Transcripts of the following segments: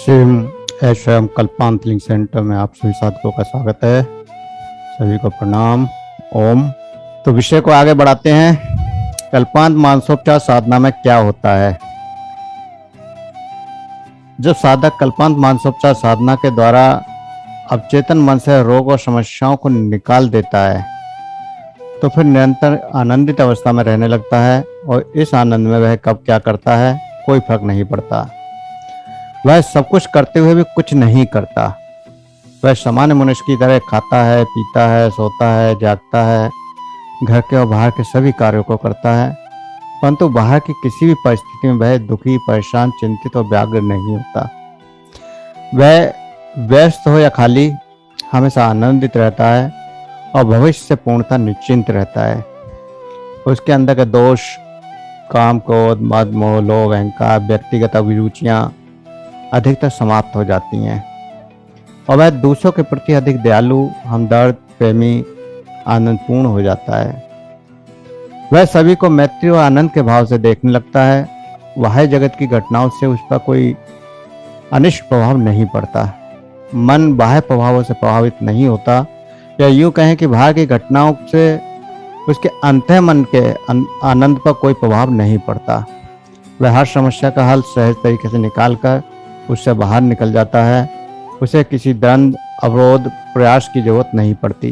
शिव एशम कल्पांत लिंग सेंटर में आप सभी साधकों का स्वागत है। सभी को प्रणाम। ओम। तो विषय को आगे बढ़ाते हैं। कल्पांत मानसोपचार साधना में क्या होता है? जब साधक कल्पांत मानसोपचार साधना के द्वारा अवचेतन मन से रोग और समस्याओं को निकाल देता है तो फिर निरंतर आनंदित अवस्था में रहने लगता है और इस आनंद में वह कब क्या करता है कोई फर्क नहीं पड़ता। वह सब कुछ करते हुए भी कुछ नहीं करता। वह सामान्य मनुष्य की तरह खाता है, पीता है, सोता है, जागता है, घर के और बाहर के सभी कार्यों को करता है, परंतु बाहर की किसी भी परिस्थिति में वह दुखी, परेशान, चिंतित और व्याकुल नहीं होता। वह व्यस्त हो या खाली हमेशा आनंदित रहता है और भविष्य से पूर्णतः निश्चिंत रहता है। उसके अंदर के दोष, काम, क्रोध, मद, मोह, लोभ, अहंकार, व्यक्तिगत अभिरुचियां अधिकतर समाप्त हो जाती हैं और वह दूसरों के प्रति अधिक दयालु, हमदर्द, प्रेमी, आनंदपूर्ण हो जाता है। वह सभी को मैत्री और आनंद के भाव से देखने लगता है। बाह्य जगत की घटनाओं से उस पर कोई अनिष्ट प्रभाव नहीं पड़ता। मन बाह्य प्रभावों से प्रभावित नहीं होता, या यूं कहें कि बाहर की घटनाओं से उसके अंतः मन के आनंद पर कोई प्रभाव नहीं पड़ता। वह हर समस्या का हल सहज तरीके से निकालकर उससे बाहर निकल जाता है। उसे किसी द्वंद, अवरोध, प्रयास की जरूरत नहीं पड़ती।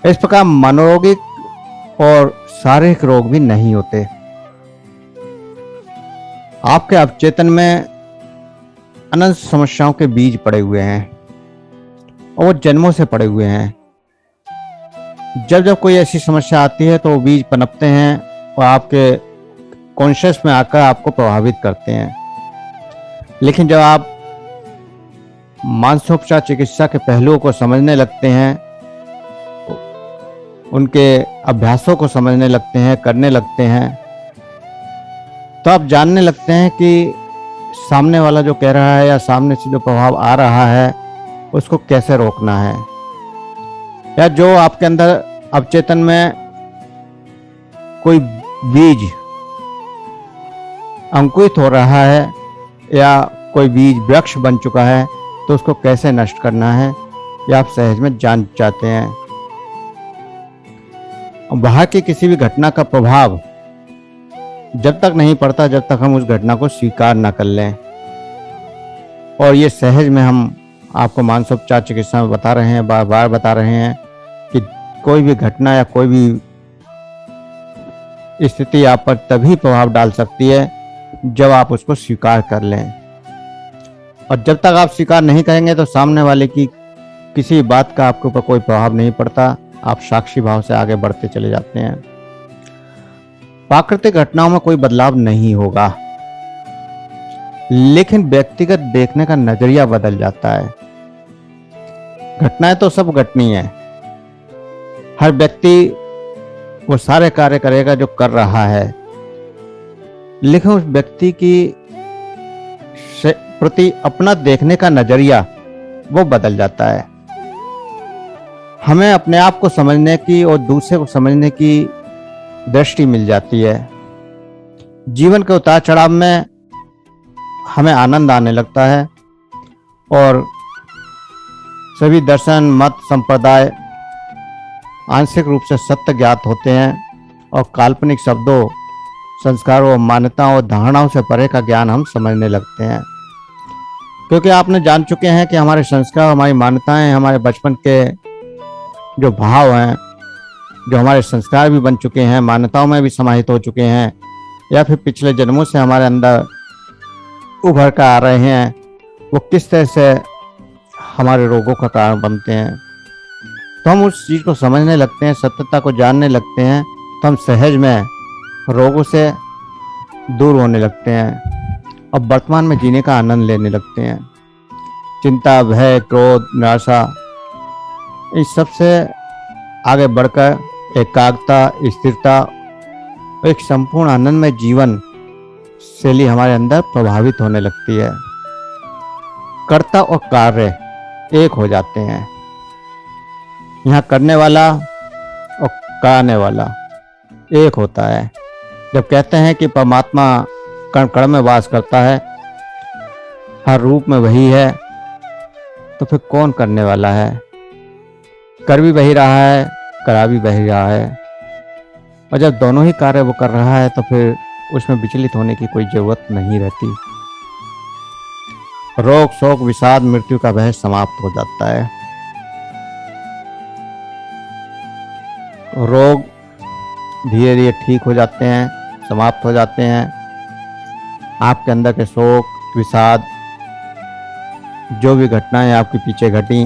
इस प्रकार मनोरोगिक और शारीरिक रोग भी नहीं होते। आपके अवचेतन में अनंत समस्याओं के बीज पड़े हुए हैं और वो जन्मों से पड़े हुए हैं। जब जब कोई ऐसी समस्या आती है तो वो बीज पनपते हैं और आपके कॉन्शियस में आकर आपको प्रभावित करते हैं। लेकिन जब आप मानसोपचार चिकित्सा के पहलुओं को समझने लगते हैं, उनके अभ्यासों को समझने लगते हैं, करने लगते हैं, तो आप जानने लगते हैं कि सामने वाला जो कह रहा है या सामने से जो प्रभाव आ रहा है उसको कैसे रोकना है, या जो आपके अंदर अवचेतन में कोई बीज अंकुरित हो रहा है या कोई बीज वृक्ष बन चुका है तो उसको कैसे नष्ट करना है, या आप सहज में जान चाहते हैं। बाहर की किसी भी घटना का प्रभाव जब तक नहीं पड़ता जब तक हम उस घटना को स्वीकार न कर लें। और ये सहज में हम आपको मानसोपचार चिकित्सा में बता रहे हैं, बार बार बता रहे हैं कि कोई भी घटना या कोई भी स्थिति आप पर तभी प्रभाव डाल सकती है जब आप उसको स्वीकार कर लें। और जब तक आप स्वीकार नहीं करेंगे तो सामने वाले की किसी बात का आपके ऊपर कोई प्रभाव नहीं पड़ता। आप साक्षी भाव से आगे बढ़ते चले जाते हैं। प्राकृतिक घटनाओं में कोई बदलाव नहीं होगा, लेकिन व्यक्तिगत देखने का नजरिया बदल जाता है। घटनाएं तो सब घटनी है। हर व्यक्ति वो सारे कार्य करेगा जो कर रहा है, लेकिन उस व्यक्ति की प्रति अपना देखने का नजरिया वो बदल जाता है। हमें अपने आप को समझने की और दूसरे को समझने की दृष्टि मिल जाती है। जीवन के उतार चढ़ाव में हमें आनंद आने लगता है और सभी दर्शन, मत, संप्रदाय आंशिक रूप से सत्य ज्ञात होते हैं और काल्पनिक शब्दों, संस्कारों, मान्यताओं और धारणाओं से परे का ज्ञान हम समझने लगते हैं। क्योंकि आपने जान चुके हैं कि हमारे संस्कार, हमारी मान्यताएं, हमारे बचपन के जो भाव हैं, जो हमारे संस्कार भी बन चुके हैं, मान्यताओं में भी समाहित हो चुके हैं, या फिर पिछले जन्मों से हमारे अंदर उभर कर आ रहे हैं, वो किस तरह से हमारे रोगों का कारण बनते हैं। तो हम उस चीज़ को समझने लगते हैं, सत्यता को जानने लगते हैं, तो हम सहज में रोगों से दूर होने लगते हैं और वर्तमान में जीने का आनंद लेने लगते हैं। चिंता, भय, क्रोध, निराशा, इन सब से आगे बढ़कर एकाग्रता, स्थिरता, एक संपूर्ण आनंदमय जीवन शैली हमारे अंदर प्रभावित होने लगती है। कर्ता और कार्य एक हो जाते हैं। यहाँ करने वाला और कराने वाला एक होता है। जब कहते हैं कि परमात्मा कण कण में वास करता है, हर रूप में वही है, तो फिर कौन करने वाला है? कर भी वही रहा है, करा भी वही रहा है। और जब दोनों ही कार्य वो कर रहा है तो फिर उसमें विचलित होने की कोई जरूरत नहीं रहती। रोग शोक विषाद मृत्यु का भय समाप्त हो जाता है। रोग धीरे धीरे ठीक हो जाते हैं, समाप्त हो जाते हैं। आपके अंदर के शोक विषाद, जो भी घटनाएं आपके पीछे घटी,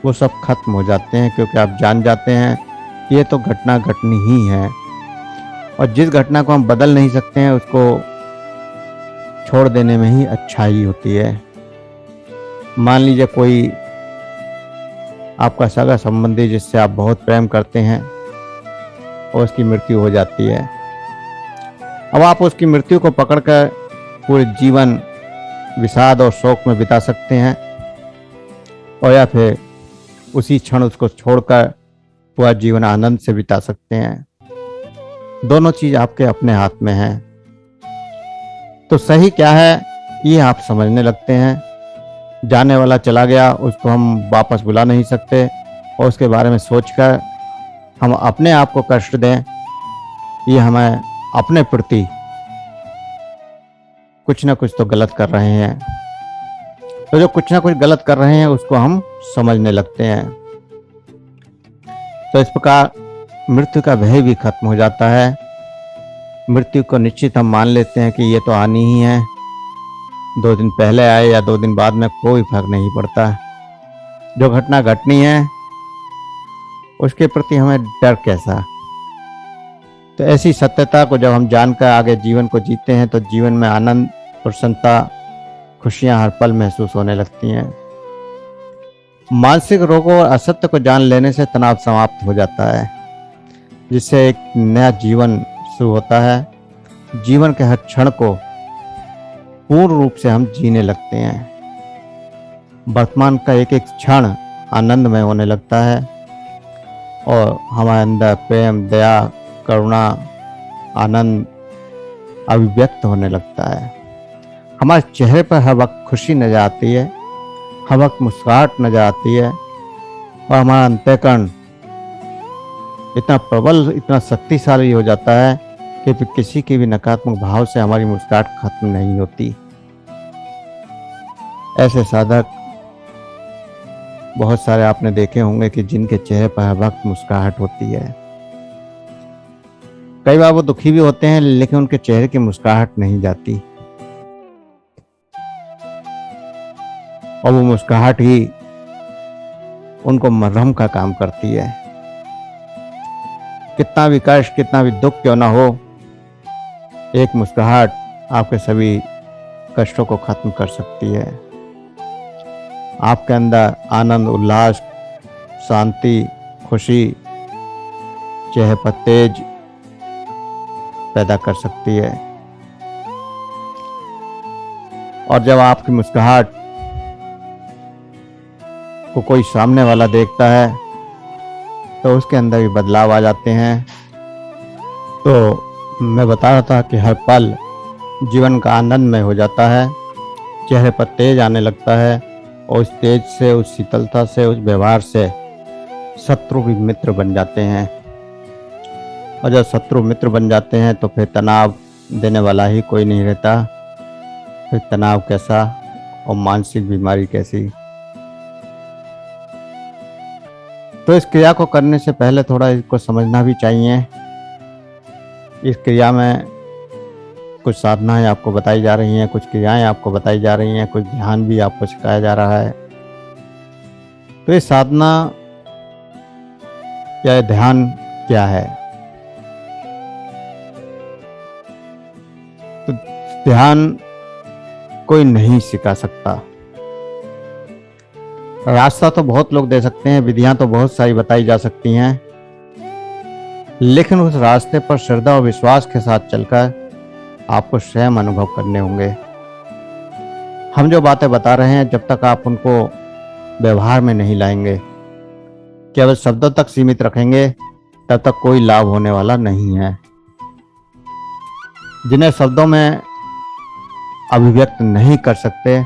वो सब खत्म हो जाते हैं, क्योंकि आप जान जाते हैं कि ये तो घटना घटनी ही है। और जिस घटना को हम बदल नहीं सकते हैं उसको छोड़ देने में ही अच्छाई होती है। मान लीजिए कोई आपका सगा संबंधी जिससे आप बहुत प्रेम करते हैं और उसकी मृत्यु हो जाती है। अब आप उसकी मृत्यु को पकड़कर पूरे जीवन विषाद और शोक में बिता सकते हैं, और या फिर उसी क्षण उसको छोड़कर पूरा जीवन आनंद से बिता सकते हैं। दोनों चीज आपके अपने हाथ में है। तो सही क्या है ये आप समझने लगते हैं। जाने वाला चला गया, उसको हम वापस बुला नहीं सकते, और उसके बारे में सोचकर हम अपने आप को कष्ट दें, ये हमें अपने प्रति कुछ ना कुछ तो गलत कर रहे हैं। तो जो कुछ ना कुछ गलत कर रहे हैं उसको हम समझने लगते हैं। तो इस प्रकार मृत्यु का भय भी खत्म हो जाता है। मृत्यु को निश्चित हम मान लेते हैं कि ये तो आनी ही है, 2 दिन पहले आए या 2 दिन बाद में कोई फर्क नहीं पड़ता। जो घटना घटनी है उसके प्रति हमें डर कैसा। तो ऐसी सत्यता को जब हम जानकर आगे जीवन को जीते हैं तो जीवन में आनंद, प्रसन्नता, खुशियां हर पल महसूस होने लगती हैं। मानसिक रोगों और असत्य को जान लेने से तनाव समाप्त हो जाता है, जिससे एक नया जीवन शुरू होता है। जीवन के हर क्षण को पूर्ण रूप से हम जीने लगते हैं। वर्तमान का एक एक क्षण आनंदमय होने लगता है, और हमारे अंदर प्रेम, दया, करुणा, आनंद अभिव्यक्त होने लगता है। हमारे चेहरे पर हर वक्त खुशी नजर आती है, हर वक्त मुस्कुराहट नजर आती है, और हमारा अंतःकरण इतना प्रबल, इतना शक्तिशाली हो जाता है कि फिर किसी के भी नकारात्मक भाव से हमारी मुस्कुराहट खत्म नहीं होती। ऐसे साधक बहुत सारे आपने देखे होंगे कि जिनके चेहरे पर हर वक्त मुस्कुराहट होती है। कई बार वो दुखी भी होते हैं, लेकिन उनके चेहरे की मुस्कुराहट नहीं जाती, और वो मुस्कुराहट ही उनको मरहम का काम करती है। कितना भी कष्ट, कितना भी दुख क्यों ना हो, एक मुस्कुराहट आपके सभी कष्टों को खत्म कर सकती है। आपके अंदर आनंद, उल्लास, शांति, खुशी, चेहरे पर तेज पैदा कर सकती है। और जब आपकी मुस्कुराहट को कोई सामने वाला देखता है तो उसके अंदर भी बदलाव आ जाते हैं। तो मैं बता रहा था कि हर पल जीवन का आनंदमय हो जाता है, चेहरे पर तेज आने लगता है, और उस तेज से, उस शीतलता से, उस व्यवहार से शत्रु भी मित्र बन जाते हैं। और जब शत्रु मित्र बन जाते हैं तो फिर तनाव देने वाला ही कोई नहीं रहता। फिर तनाव कैसा और मानसिक बीमारी कैसी। तो इस क्रिया को करने से पहले थोड़ा इसको समझना भी चाहिए। इस क्रिया में कुछ साधनाएं आपको बताई जा रही हैं, कुछ क्रियाएं आपको बताई जा रही हैं, कुछ ध्यान भी आपको सिखाया जा रहा है। तो ये साधना या ध्यान क्या है? तो ध्यान कोई नहीं सिखा सकता। रास्ता तो बहुत लोग दे सकते हैं, विधियां तो बहुत सारी बताई जा सकती हैं, लेकिन उस रास्ते पर श्रद्धा और विश्वास के साथ चलकर आपको स्वयं अनुभव करने होंगे। हम जो बातें बता रहे हैं, जब तक आप उनको व्यवहार में नहीं लाएंगे, केवल शब्दों तक सीमित रखेंगे, तब तक कोई लाभ होने वाला नहीं है। जिन्हें शब्दों में अभिव्यक्त नहीं कर सकते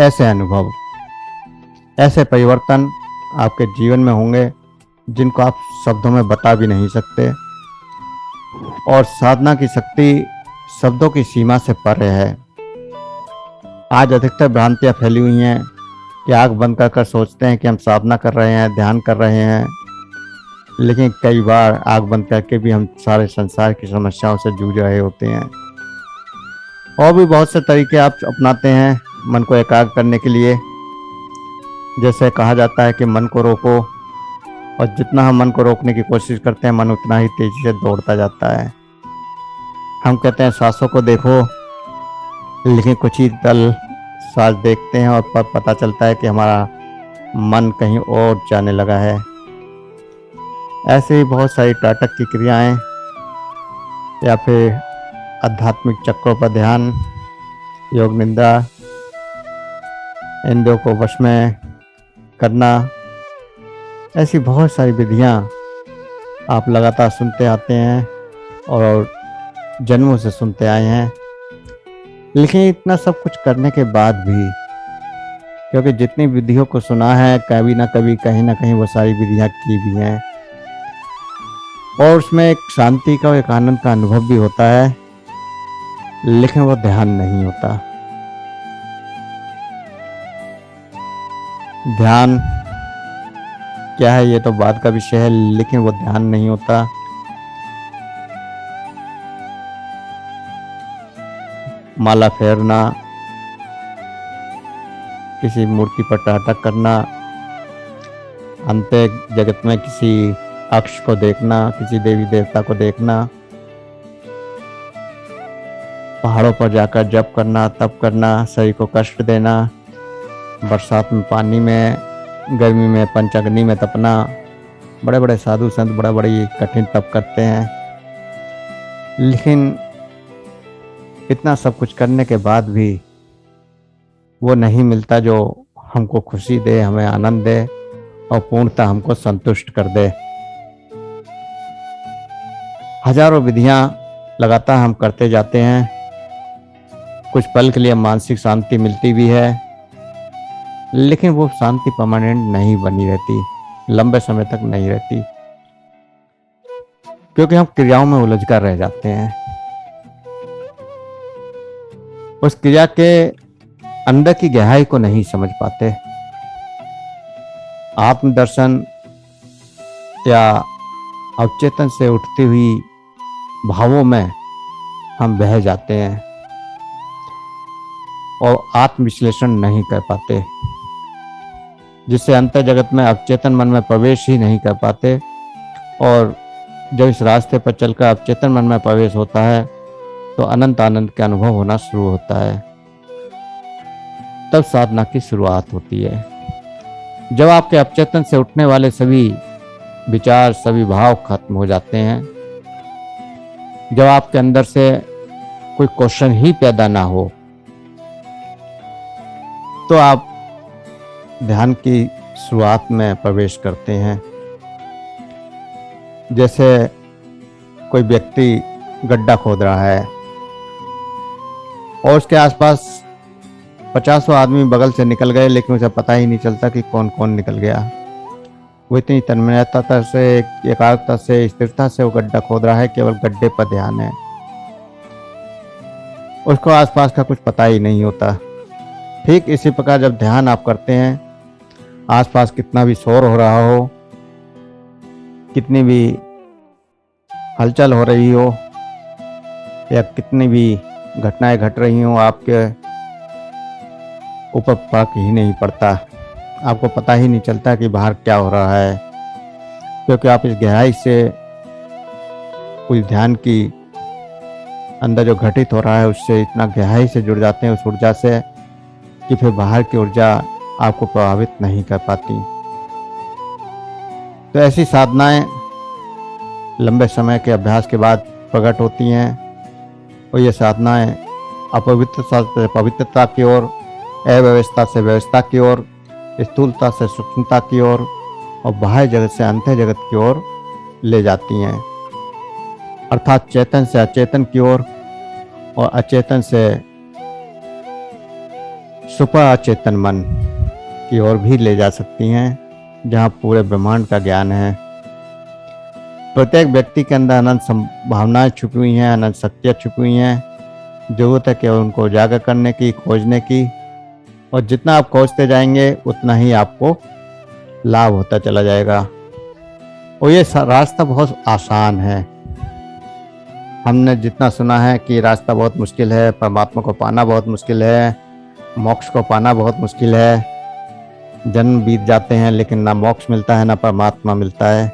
ऐसे अनुभव, ऐसे परिवर्तन आपके जीवन में होंगे जिनको आप शब्दों में बता भी नहीं सकते। और साधना की शक्ति शब्दों की सीमा से परे है। आज अधिकतर भ्रांतियां फैली हुई हैं कि आंख बंद कर सोचते हैं कि हम साधना कर रहे हैं, ध्यान कर रहे हैं, लेकिन कई बार आंख बंद करके भी हम सारे संसार की समस्याओं से जूझ रहे होते हैं। और भी बहुत से तरीके आप अपनाते हैं मन को एकाग्र करने के लिए। जैसे कहा जाता है कि मन को रोको, और जितना हम मन को रोकने की कोशिश करते हैं मन उतना ही तेजी से दौड़ता जाता है। हम कहते हैं सांसों को देखो, लेकिन कुछ ही पल सांस देखते हैं और पता चलता है कि हमारा मन कहीं और जाने लगा है। ऐसे ही बहुत सारी टाटक की क्रियाएं या फिर आध्यात्मिक चक्रों पर ध्यान, योग निंदा, इंद्रियों को वश में करना, ऐसी बहुत सारी विधियां आप लगातार सुनते आते हैं और जन्मों से सुनते आए हैं। लेकिन इतना सब कुछ करने के बाद भी, क्योंकि जितनी विधियों को सुना है कभी ना कभी कहीं ना कहीं वो सारी विधियां की भी हैं, और उसमें एक शांति का, एक आनंद का अनुभव भी होता है, लेकिन वो ध्यान नहीं होता। ध्यान क्या है ये तो बात का विषय है, लेकिन वो ध्यान नहीं होता। माला फेरना, किसी मूर्ति पर टाटक करना, अंतर जगत में किसी अक्ष को देखना, किसी देवी देवता को देखना, पहाड़ों पर जाकर जप करना, तप करना, शरीर को कष्ट देना, बरसात में पानी में, गर्मी में पंचअग्नि में तपना। बड़े बड़े साधु संत बड़ा बड़ी कठिन तप करते हैं, लेकिन इतना सब कुछ करने के बाद भी वो नहीं मिलता जो हमको खुशी दे, हमें आनंद दे और पूर्णतः हमको संतुष्ट कर दे। हजारों विधियां लगातार हम करते जाते हैं, कुछ पल के लिए मानसिक शांति मिलती भी है, लेकिन वो शांति परमानेंट नहीं बनी रहती, लंबे समय तक नहीं रहती, क्योंकि हम क्रियाओं में उलझ कर रह जाते हैं। उस क्रिया के अंदर की गहराई को नहीं समझ पाते। आत्मदर्शन या अवचेतन से उठती हुई भावों में हम बह जाते हैं और आत्मविश्लेषण नहीं कर पाते, जिससे अंतर जगत में अवचेतन मन में प्रवेश ही नहीं कर पाते। और जब इस रास्ते पर चलकर अवचेतन मन में प्रवेश होता है तो अनंत आनंद के अनुभव होना शुरू होता है। तब साधना की शुरुआत होती है, जब आपके अवचेतन से उठने वाले सभी विचार, सभी भाव खत्म हो जाते हैं, जब आपके अंदर से कोई क्वेश्चन ही पैदा ना हो, तो आप ध्यान की शुरुआत में प्रवेश करते हैं। जैसे कोई व्यक्ति गड्ढा खोद रहा है और उसके आसपास 50 आदमी बगल से निकल गए, लेकिन उसे पता ही नहीं चलता कि कौन कौन निकल गया। वो इतनी तन्मयता से, एकाग्रता से, स्थिरता से वो गड्ढा खोद रहा है, केवल गड्ढे पर ध्यान है, उसको आसपास का कुछ पता ही नहीं होता। ठीक इसी प्रकार जब ध्यान आप करते हैं, आसपास कितना भी शोर हो रहा हो, कितनी भी हलचल हो रही हो, या कितनी भी घटनाएं घट रही हो, आपके ऊपर फर्क ही नहीं पड़ता। आपको पता ही नहीं चलता कि बाहर क्या हो रहा है, क्योंकि आप इस गहराई से, उस ध्यान की अंदर जो घटित हो रहा है उससे इतना गहराई से जुड़ जाते हैं, उस ऊर्जा से, कि फिर बाहर की ऊर्जा आपको प्रभावित नहीं कर पाती। तो ऐसी साधनाएं लंबे समय के अभ्यास के बाद प्रकट होती हैं, और ये साधनाएं अपवित्रता से पवित्रता की ओर, अव्यवस्था से व्यवस्था की ओर, स्थूलता से सूक्ष्मता की ओर और बाह्य जगत से अंतर जगत की ओर ले जाती हैं, अर्थात चेतन से अचेतन की ओर और अचेतन से सुपर अचेतन मन की ओर भी ले जा सकती हैं, जहाँ पूरे ब्रह्मांड का ज्ञान है। प्रत्येक व्यक्ति के अंदर अनंत संभावनाएं छुपी हुई हैं, अनंत शक्तियाँ छुपी हुई हैं। जरूरत है केवल उनको उजागर करने की, खोजने की, और जितना आप खोजते जाएंगे उतना ही आपको लाभ होता चला जाएगा। और ये रास्ता बहुत आसान है। हमने जितना सुना है कि रास्ता बहुत मुश्किल है, परमात्मा को पाना बहुत मुश्किल है, मोक्ष को पाना बहुत मुश्किल है, जन्म बीत जाते हैं लेकिन ना मोक्ष मिलता है, ना परमात्मा मिलता है,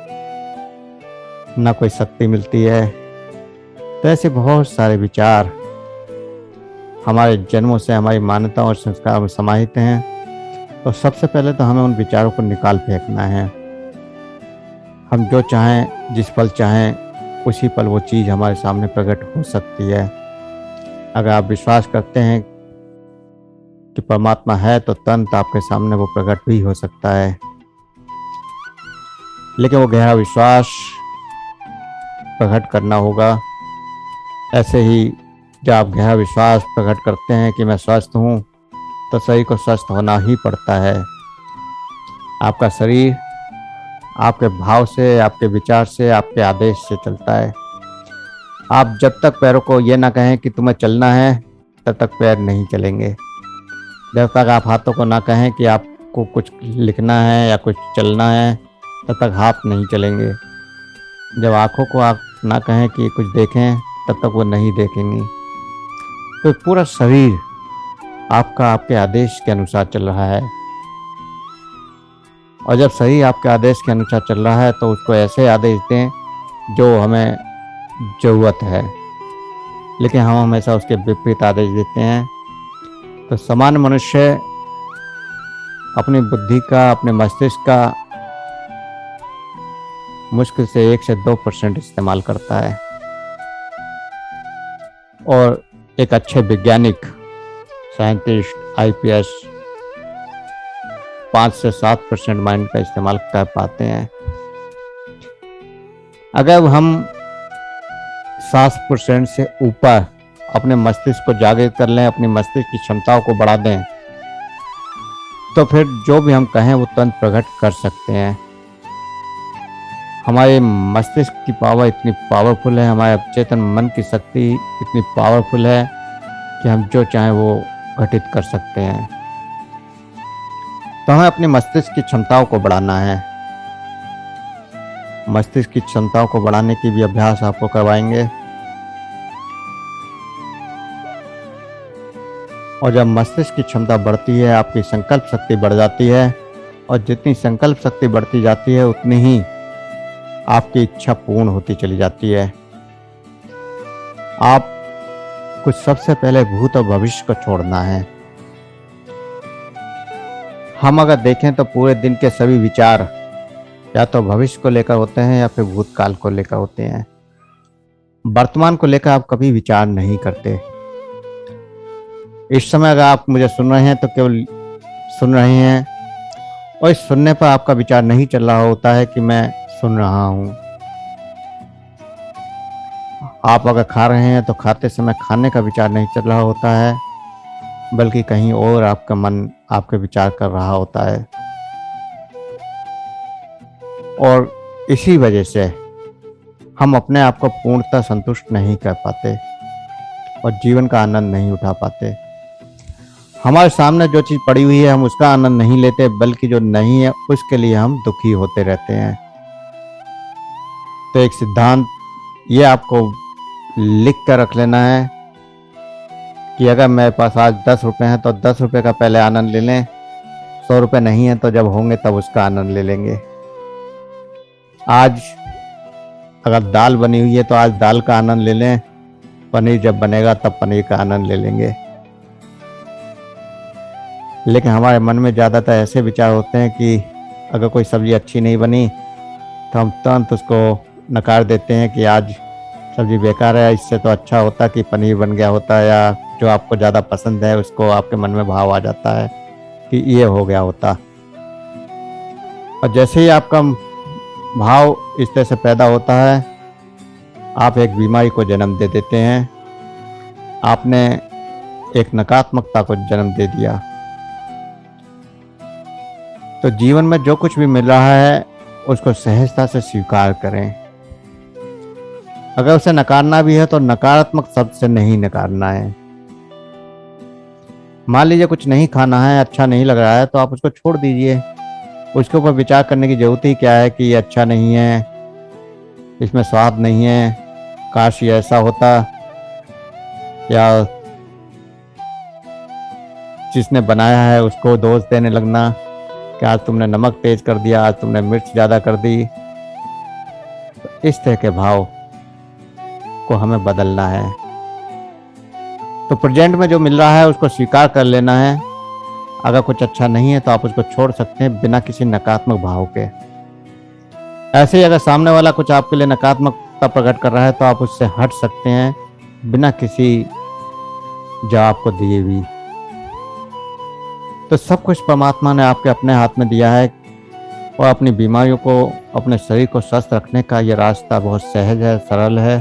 ना कोई शक्ति मिलती है। तो ऐसे बहुत सारे विचार हमारे जन्मों से, हमारी मान्यताओं और संस्कारों में समाहित हैं। तो सबसे पहले तो हमें उन विचारों को निकाल फेंकना है। हम जो चाहें, जिस पल चाहें, उसी पल वो चीज़ हमारे सामने प्रकट हो सकती है। अगर आप विश्वास करते हैं कि परमात्मा है तो तुरंत आपके सामने वो प्रकट भी हो सकता है। लेकिन वो गहरा विश्वास प्रकट करना होगा। ऐसे ही जब आप गहरा विश्वास प्रकट करते हैं कि मैं स्वस्थ हूँ, तो शरीर को स्वस्थ होना ही पड़ता है। आपका शरीर आपके भाव से, आपके विचार से, आपके आदेश से चलता है। आप जब तक पैरों को ये ना कहें कि तुम्हें चलना है, तब तक पैर नहीं चलेंगे। जब तक आप हाथों को ना कहें कि आपको कुछ लिखना है या कुछ चलना है, तब तक हाथ नहीं चलेंगे। जब आँखों को आप ना कहें कि कुछ देखें, तब तक वो नहीं देखेंगी। तो पूरा शरीर आपका आपके आदेश के अनुसार चल रहा है। और जब शरीर आपके आदेश के अनुसार चल रहा है, तो उसको ऐसे आदेश दें जो हमें ज़रूरत है। लेकिन हम हमेशा उसके विपरीत आदेश देते हैं। तो सामान्य मनुष्य अपनी बुद्धि का, अपने मस्तिष्क का मुश्किल से 1 से 2% इस्तेमाल करता है। और एक अच्छे वैज्ञानिक, साइंटिस्ट, IPS 5 से 7% माइंड का इस्तेमाल कर पाते हैं। अगर हम 7% से ऊपर अपने मस्तिष्क को जागृत कर लें, अपनी मस्तिष्क की क्षमताओं को बढ़ा दें, तो फिर जो भी हम कहें वो तुरंत प्रकट कर सकते हैं। हमारे मस्तिष्क की पावर इतनी पावरफुल है, हमारे अवचेतन मन की शक्ति इतनी पावरफुल है कि हम जो चाहें वो घटित कर सकते हैं। तो हमें अपने मस्तिष्क की क्षमताओं को बढ़ाना है। मस्तिष्क की क्षमताओं को बढ़ाने की भी अभ्यास आपको करवाएंगे। और जब मस्तिष्क की क्षमता बढ़ती है, आपकी संकल्प शक्ति बढ़ जाती है। और जितनी संकल्प शक्ति बढ़ती जाती है, उतनी ही आपकी इच्छा पूर्ण होती चली जाती है। आप कुछ सबसे पहले भूत और भविष्य को छोड़ना है। हम अगर देखें तो पूरे दिन के सभी विचार या तो भविष्य को लेकर होते हैं या फिर भूतकाल को लेकर होते हैं। वर्तमान को लेकर आप कभी विचार नहीं करते। इस समय अगर आप मुझे सुन रहे हैं तो केवल सुन रहे हैं, और इस सुनने पर आपका विचार नहीं चल रहा होता है कि मैं सुन रहा हूं। आप अगर खा रहे हैं तो खाते समय खाने का विचार नहीं चल रहा होता है, बल्कि कहीं और आपका मन आपके विचार कर रहा होता है। और इसी वजह से हम अपने आप को पूर्णतः संतुष्ट नहीं कर पाते और जीवन का आनंद नहीं उठा पाते। हमारे सामने जो चीज़ पड़ी हुई है, हम उसका आनंद नहीं लेते, बल्कि जो नहीं है उसके लिए हम दुखी होते रहते हैं। तो एक सिद्धांत ये आपको लिख कर रख लेना है कि अगर मेरे पास आज 10 रुपये हैं तो 10 रुपये का पहले आनंद ले लें। 100 रुपये नहीं है तो जब होंगे तब उसका आनंद ले लेंगे। आज अगर दाल बनी हुई है तो आज दाल का आनंद ले लें। पनीर जब बनेगा तब पनीर का आनंद ले लेंगे। लेकिन हमारे मन में ज़्यादातर ऐसे विचार होते हैं कि अगर कोई सब्ज़ी अच्छी नहीं बनी तो हम तुरंत उसको नकार देते हैं कि आज सब्ज़ी बेकार है, इससे तो अच्छा होता कि पनीर बन गया होता, या जो आपको ज़्यादा पसंद है उसको आपके मन में भाव आ जाता है कि ये हो गया होता। और जैसे ही आपका भाव इस तरह से पैदा होता है, आप एक बीमारी को जन्म दे देते हैं। आपने एक नकारात्मकता को जन्म दे दिया। तो जीवन में जो कुछ भी मिल रहा है उसको सहजता से स्वीकार करें। अगर उसे नकारना भी है तो नकारात्मक शब्द से नहीं नकारना है। मान लीजिए कुछ नहीं खाना है, अच्छा नहीं लग रहा है, तो आप उसको छोड़ दीजिए। उसके ऊपर विचार करने की जरूरत ही क्या है कि ये अच्छा नहीं है, इसमें स्वाद नहीं है, काश ये ऐसा होता, या जिसने बनाया है उसको दोष देने लगना कि आज तुमने नमक तेज कर दिया, आज तुमने मिर्च ज्यादा कर दी। तो इस तरह के भाव को हमें बदलना है। तो प्रेजेंट में जो मिल रहा है उसको स्वीकार कर लेना है। अगर कुछ अच्छा नहीं है तो आप उसको छोड़ सकते हैं बिना किसी नकारात्मक भाव के। ऐसे ही अगर सामने वाला कुछ आपके लिए नकारात्मकता प्रकट कर रहा है तो आप उससे हट सकते हैं बिना किसी जवाब को दिए भी। तो सब कुछ परमात्मा ने आपके अपने हाथ में दिया है और अपनी बीमारियों को, अपने शरीर को स्वस्थ रखने का ये रास्ता बहुत सहज है, सरल है।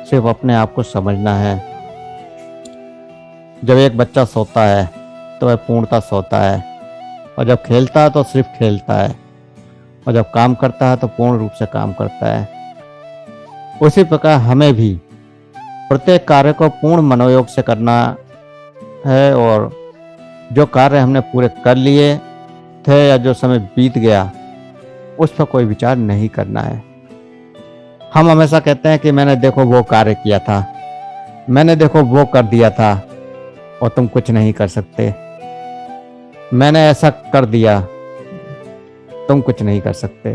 सिर्फ अपने आप को समझना है। जब एक बच्चा सोता है तो वह पूर्णतः सोता है, और जब खेलता है तो सिर्फ खेलता है, और जब काम करता है तो पूर्ण रूप से काम करता है। उसी प्रकार हमें भी प्रत्येक कार्य को पूर्ण मनोयोग से करना है, और जो कार्य हमने पूरे कर लिए थे या जो समय बीत गया उस पर कोई विचार नहीं करना है। हम हमेशा कहते हैं कि मैंने देखो वो कार्य किया था, मैंने देखो वो कर दिया था और तुम कुछ नहीं कर सकते, मैंने ऐसा कर दिया, तुम कुछ नहीं कर सकते।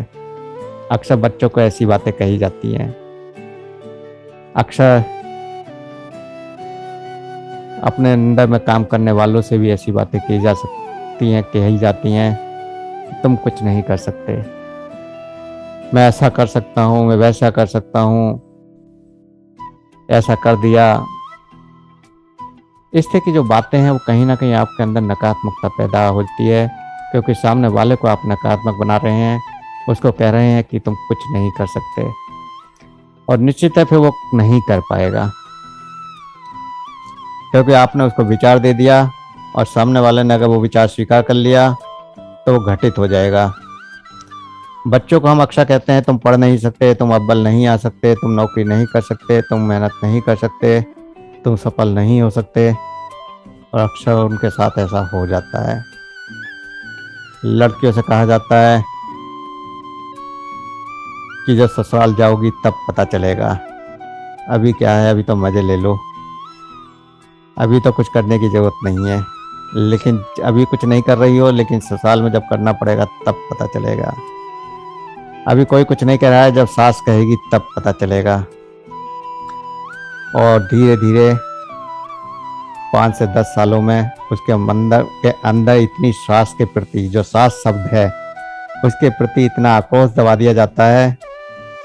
अक्सर बच्चों को ऐसी बातें कही जाती हैं। अक्सर अपने अंदर में काम करने वालों से भी ऐसी बातें की जा सकती हैं, कही जाती हैं, तुम कुछ नहीं कर सकते, मैं ऐसा कर सकता हूँ, मैं वैसा कर सकता हूँ, ऐसा कर दिया। इस तरह की जो बातें हैं वो कहीं ना कहीं आपके अंदर नकारात्मकता पैदा होती है, क्योंकि सामने वाले को आप नकारात्मक बना रहे हैं, उसको कह रहे हैं कि तुम कुछ नहीं कर सकते, और निश्चित है फिर वो नहीं कर पाएगा, क्योंकि आपने उसको विचार दे दिया और सामने वाले ने अगर वो विचार स्वीकार कर लिया तो वो घटित हो जाएगा। बच्चों को हम अक्सर कहते हैं तुम पढ़ नहीं सकते, तुम अव्वल नहीं आ सकते, तुम नौकरी नहीं कर सकते, तुम मेहनत नहीं कर सकते, तुम सफल नहीं हो सकते, और अक्सर उनके साथ ऐसा हो जाता है। लड़कियों से कहा जाता है कि जब ससुराल जाओगी तब पता चलेगा, अभी क्या है, अभी तो मजे ले लो, अभी तो कुछ करने की जरूरत नहीं है। लेकिन अभी कुछ नहीं कर रही हो, लेकिन ससुराल में जब करना पड़ेगा तब पता चलेगा। अभी कोई कुछ नहीं कह रहा है, जब सास कहेगी तब पता चलेगा। और धीरे धीरे 5 से 10 सालों में उसके अंदर इतनी सास के प्रति, जो सास शब्द है उसके प्रति इतना आक्रोश दबा दिया जाता है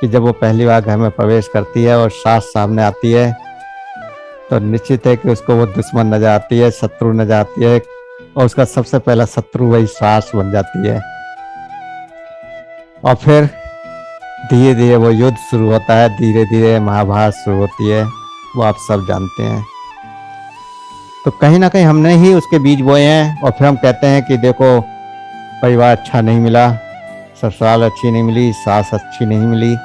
कि जब वो पहली बार घर में प्रवेश करती है और सास सामने आती है तो निश्चित है कि उसको वो दुश्मन नजर आती है, शत्रु नजर आती है, और उसका सबसे पहला शत्रु वही सास बन जाती है। और फिर धीरे धीरे वो युद्ध शुरू होता है, धीरे धीरे महाभारत शुरू होती है, वो आप सब जानते हैं। तो कहीं ना कहीं हमने ही उसके बीज बोए हैं, और फिर हम कहते हैं कि देखो परिवार अच्छा नहीं मिला, ससुराल अच्छी नहीं मिली, सास अच्छी नहीं मिली।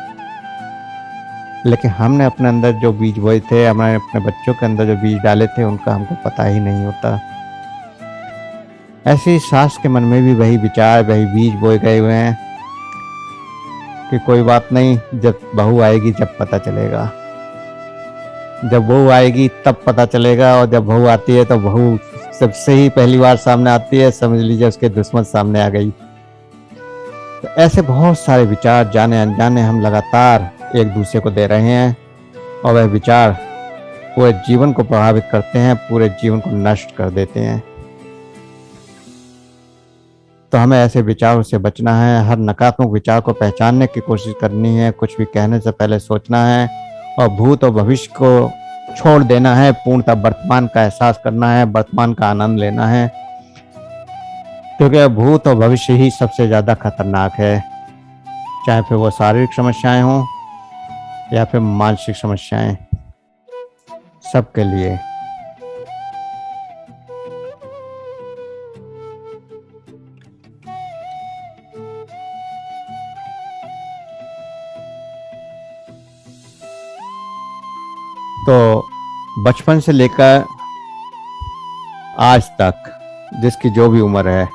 लेकिन हमने अपने अंदर जो बीज बोए थे, हमने अपने बच्चों के अंदर जो बीज डाले थे, उनका हमको पता ही नहीं होता। ऐसे ही सास के मन में भी वही विचार, वही बीज बोए गए हुए हैं कि कोई बात नहीं, जब बहू आएगी जब पता चलेगा, जब बहू आएगी तब पता चलेगा। और जब बहू आती है तो बहू सबसे ही पहली बार सामने आती है, समझ लीजिए उसके दुश्मन सामने आ गई। तो ऐसे बहुत सारे विचार जाने अनजाने हम लगातार एक दूसरे को दे रहे हैं, और वह विचार पूरे जीवन को प्रभावित करते हैं, पूरे जीवन को नष्ट कर देते हैं। तो हमें ऐसे विचारों से बचना है। हर नकारात्मक विचार को पहचानने की कोशिश करनी है, कुछ भी कहने से पहले सोचना है, और भूत और भविष्य को छोड़ देना है, पूर्णतः वर्तमान का एहसास करना है, वर्तमान का आनंद लेना है, क्योंकि भूत और भविष्य ही सबसे ज्यादा खतरनाक है, चाहे फिर वो शारीरिक समस्याएं हों या फिर मानसिक समस्याएं, सबके लिए। तो बचपन से लेकर आज तक जिसकी जो भी उम्र है,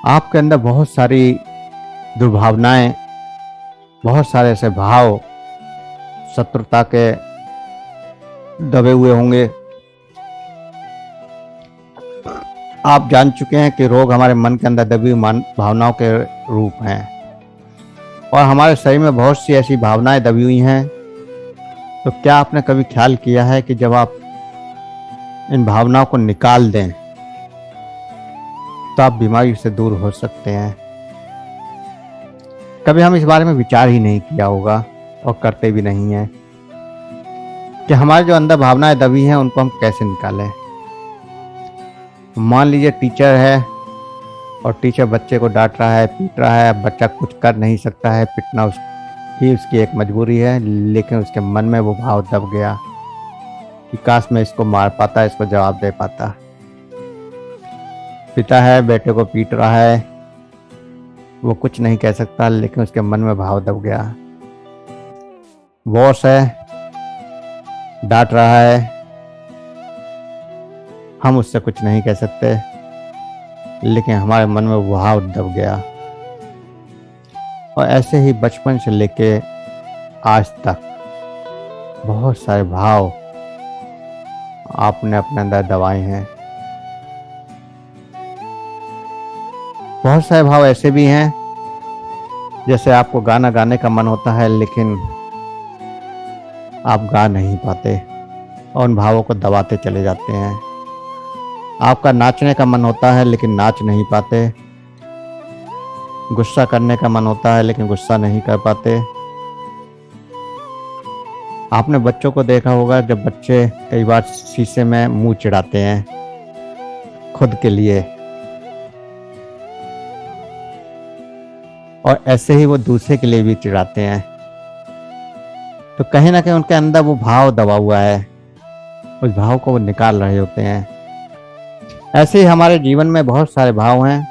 आपके अंदर बहुत सारी दुर्भावनाएं, बहुत सारे ऐसे भाव शत्रुता के दबे हुए होंगे। आप जान चुके हैं कि रोग हमारे मन के अंदर दबी भावनाओं के रूप हैं, और हमारे शरीर में बहुत सी ऐसी भावनाएं दबी हुई हैं। तो क्या आपने कभी ख्याल किया है कि जब आप इन भावनाओं को निकाल दें तो आप बीमारी से दूर हो सकते हैं? कभी हम इस बारे में विचार ही नहीं किया होगा और करते भी नहीं हैं कि हमारे जो अंदर भावनाएं दबी हैं उनको हम कैसे निकालें। मान लीजिए टीचर है और टीचर बच्चे को डांट रहा है, पीट रहा है। बच्चा कुछ कर नहीं सकता है, पिटना उसकी एक मजबूरी है, लेकिन उसके मन में वो भाव दब गया कि काश मैं इसको मार पाता, इसको जवाब दे पाता। पिता है, बेटे को पीट रहा है, वो कुछ नहीं कह सकता, लेकिन उसके मन में भाव दब गया। बॉस है, डांट रहा है, हम उससे कुछ नहीं कह सकते, लेकिन हमारे मन में वो भाव दब गया। और ऐसे ही बचपन से लेके आज तक बहुत सारे भाव आपने अपने अंदर दबाए हैं। बहुत सारे भाव ऐसे भी हैं, जैसे आपको गाना गाने का मन होता है लेकिन आप गा नहीं पाते और उन भावों को दबाते चले जाते हैं। आपका नाचने का मन होता है लेकिन नाच नहीं पाते। गुस्सा करने का मन होता है लेकिन गुस्सा नहीं कर पाते। आपने बच्चों को देखा होगा, जब बच्चे कई बार शीशे में मुंह चिढ़ाते हैं खुद के लिए, और ऐसे ही वो दूसरे के लिए भी चिढ़ाते हैं। तो कहीं ना कहीं उनके अंदर वो भाव दबा हुआ है, उस भाव को वो निकाल रहे होते हैं। ऐसे ही हमारे जीवन में बहुत सारे भाव हैं,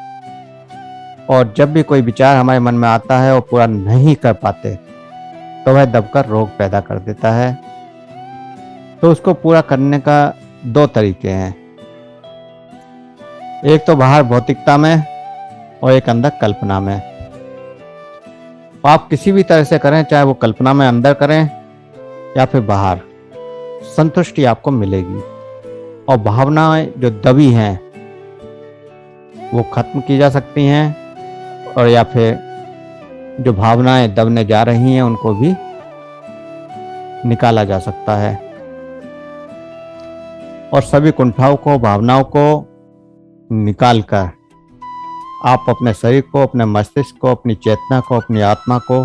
और जब भी कोई विचार हमारे मन में आता है और पूरा नहीं कर पाते तो वह दबकर रोग पैदा कर देता है। तो उसको पूरा करने का दो तरीके हैं, एक तो बाहर भौतिकता में और एक अंदर कल्पना में। आप किसी भी तरह से करें, चाहे वो कल्पना में अंदर करें या फिर बाहर, संतुष्टि आपको मिलेगी। और भावनाएं जो दबी हैं वो खत्म की जा सकती हैं, और या फिर जो भावनाएं दबने जा रही हैं उनको भी निकाला जा सकता है। और सभी कुंठाओं को, भावनाओं को निकालकर आप अपने शरीर को, अपने मस्तिष्क को, अपनी चेतना को, अपनी आत्मा को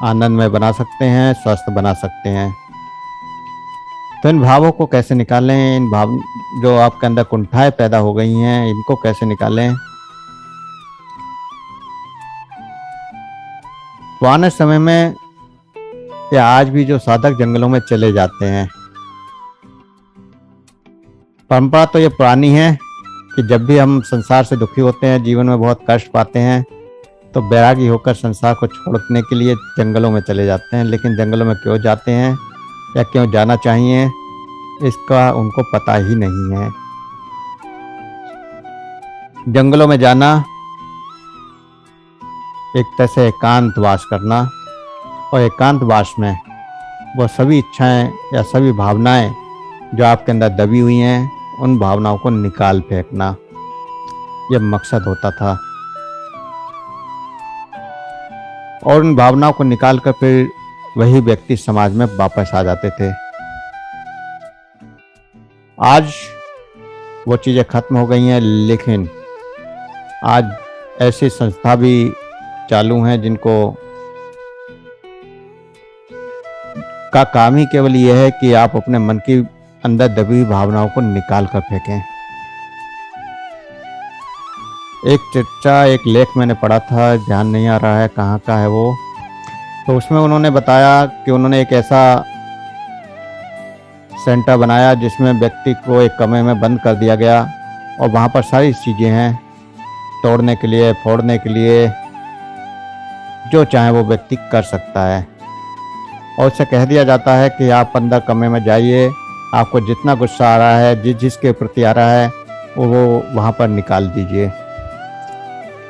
आनंदमय बना सकते हैं, स्वस्थ बना सकते हैं। तो इन भावों को कैसे निकालें, इन भाव जो आपके अंदर कुंठाएं पैदा हो गई हैं इनको कैसे निकालें? पुराने समय में या आज भी जो साधक जंगलों में चले जाते हैं, परंपरा तो ये पुरानी है कि जब भी हम संसार से दुखी होते हैं, जीवन में बहुत कष्ट पाते हैं, तो बैरागी होकर संसार को छोड़ने के लिए जंगलों में चले जाते हैं। लेकिन जंगलों में क्यों जाते हैं या क्यों जाना चाहिए, इसका उनको पता ही नहीं है। जंगलों में जाना एक तरह से एकांतवास करना, और एकांतवास में वो सभी इच्छाएं या सभी भावनाएं जो आपके अंदर दबी हुई हैं उन भावनाओं को निकाल फेंकना, यह मकसद होता था। और उन भावनाओं को निकाल कर फिर वही व्यक्ति समाज में वापस आ जाते थे। आज वो चीज़ें खत्म हो गई हैं, लेकिन आज ऐसी संस्था भी चालू हैं जिनको का काम ही केवल यह है कि आप अपने मन की अंदर दबी हुई भावनाओं को निकाल कर फेंकें। एक लेख मैंने पढ़ा था, ध्यान नहीं आ रहा है कहाँ का है वो, तो उसमें उन्होंने बताया कि उन्होंने एक ऐसा सेंटर बनाया जिसमें व्यक्ति को एक कमरे में बंद कर दिया गया, और वहाँ पर सारी चीज़ें हैं तोड़ने के लिए, फोड़ने के लिए, जो चाहे वो व्यक्ति कर सकता है। और उससे कह दिया जाता है कि आप अंदर कमरे में जाइए, आपको जितना गुस्सा आ रहा है, जिसके प्रति आ रहा है, वो वहाँ पर निकाल दीजिए।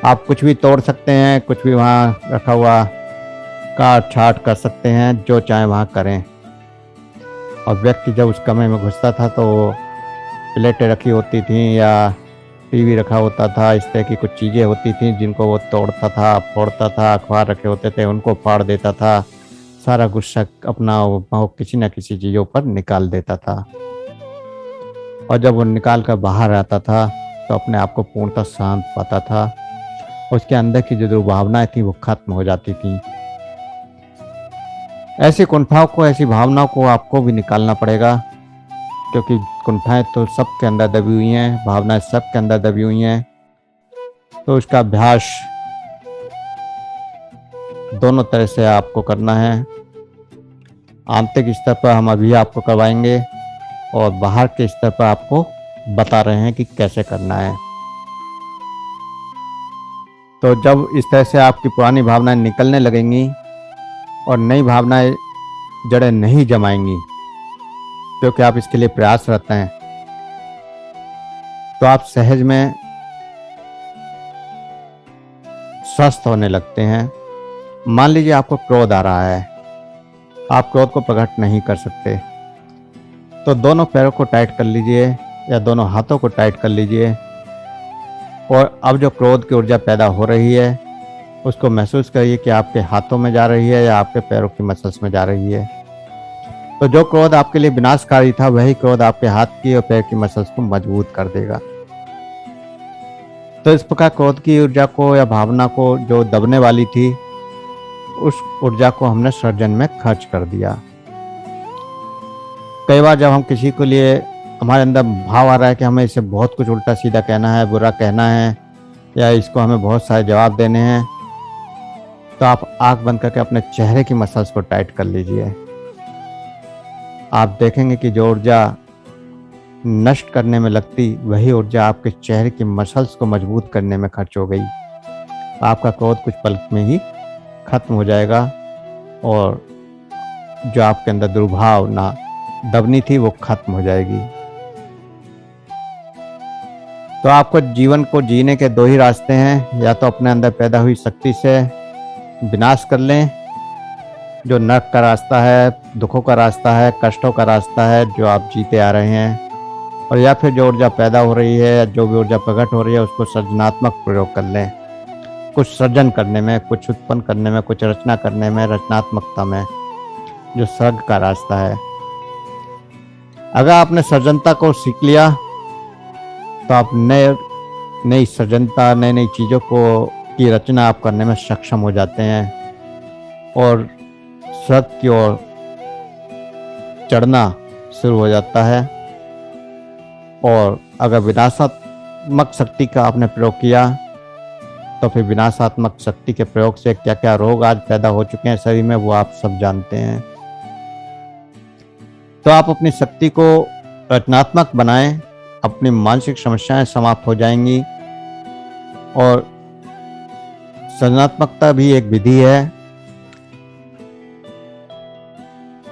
आप कुछ भी तोड़ सकते हैं, कुछ भी वहाँ रखा हुआ काट छाट कर सकते हैं, जो चाहे वहाँ करें। और व्यक्ति जब उस कमरे में घुसता था तो प्लेटें रखी होती थीं या टीवी रखा होता था, इस तरह की कुछ चीज़ें होती थीं जिनको वो तोड़ता था, फोड़ता था। अखबार रखे होते थे, उनको फाड़ देता था। सारा गुस्सा अपना वो किसी न किसी चीज़ों पर निकाल देता था। और जब वो निकाल कर बाहर आता था तो अपने आप को पूर्णतः शांत पाता था। उसके अंदर की जो भावनाएं थी वो खत्म हो जाती थी। ऐसी कुंठाओं को, ऐसी भावनाओं को आपको भी निकालना पड़ेगा, क्योंकि कुंठाएं तो सबके अंदर दबी हुई हैं, भावनाएं सबके अंदर दबी हुई हैं। तो उसका अभ्यास दोनों तरह से आपको करना है। आंतरिक स्तर पर हम अभी आपको करवाएंगे और बाहर के स्तर पर आपको बता रहे हैं कि कैसे करना है। तो जब इस तरह से आपकी पुरानी भावनाएं निकलने लगेंगी और नई भावनाएं जड़ें नहीं जमाएंगी, क्योंकि आप इसके लिए प्रयासरत हैं, तो आप सहज में स्वस्थ होने लगते हैं। मान लीजिए आपको क्रोध आ रहा है, आप क्रोध को प्रकट नहीं कर सकते, तो दोनों पैरों को टाइट कर लीजिए या दोनों हाथों को टाइट कर लीजिए और अब जो क्रोध की ऊर्जा पैदा हो रही है उसको महसूस करिए कि आपके हाथों में जा रही है या आपके पैरों की मसल्स में जा रही है। तो जो क्रोध आपके लिए विनाशकारी था, वही क्रोध आपके हाथ की और पैर की मसल्स को मजबूत कर देगा। तो इस प्रकार क्रोध की ऊर्जा को या भावना को जो दबने वाली थी, उस ऊर्जा को हमने सृजन में खर्च कर दिया। कई बार जब हम किसी के लिए हमारे अंदर भाव आ रहा है कि हमें इसे बहुत कुछ उल्टा सीधा कहना है, बुरा कहना है, या इसको हमें बहुत सारे जवाब देने हैं, तो आप आंख बंद करके अपने चेहरे की मसल्स को टाइट कर लीजिए। आप देखेंगे कि जो ऊर्जा नष्ट करने में लगती, वही ऊर्जा आपके चेहरे की मसल्स को मजबूत करने में खर्च हो गई। आपका क्रोध कुछ पल में ही खत्म हो जाएगा और जो आपके अंदर दुर्भावना दबनी थी वो खत्म हो जाएगी। तो आपको जीवन को जीने के दो ही रास्ते हैं, या तो अपने अंदर पैदा हुई शक्ति से विनाश कर लें, जो नरक का रास्ता है, दुखों का रास्ता है, कष्टों का रास्ता है जो आप जीते आ रहे हैं, और या फिर जो ऊर्जा पैदा हो रही है या जो भी ऊर्जा प्रकट हो रही है उसको सृजनात्मक प्रयोग कर लें, कुछ सृजन करने में, कुछ उत्पन्न करने में, कुछ रचना करने में, रचनात्मकता में, जो स्वर्ग का रास्ता है। अगर आपने सृजनता को सीख लिया तो आप नई सृजनता, नई नई चीज़ों को की रचना आप करने में सक्षम हो जाते हैं और स्वर्ग की ओर चढ़ना शुरू हो जाता है। और अगर विनाशात्मक शक्ति का आपने प्रयोग किया तो फिर विनाशात्मक शक्ति के प्रयोग से क्या क्या रोग आज पैदा हो चुके हैं शरीर में, वो आप सब जानते हैं। तो आप अपनी शक्ति को रचनात्मक बनाएं, अपनी मानसिक समस्याएं समाप्त हो जाएंगी। और सृजनात्मकता भी एक विधि है।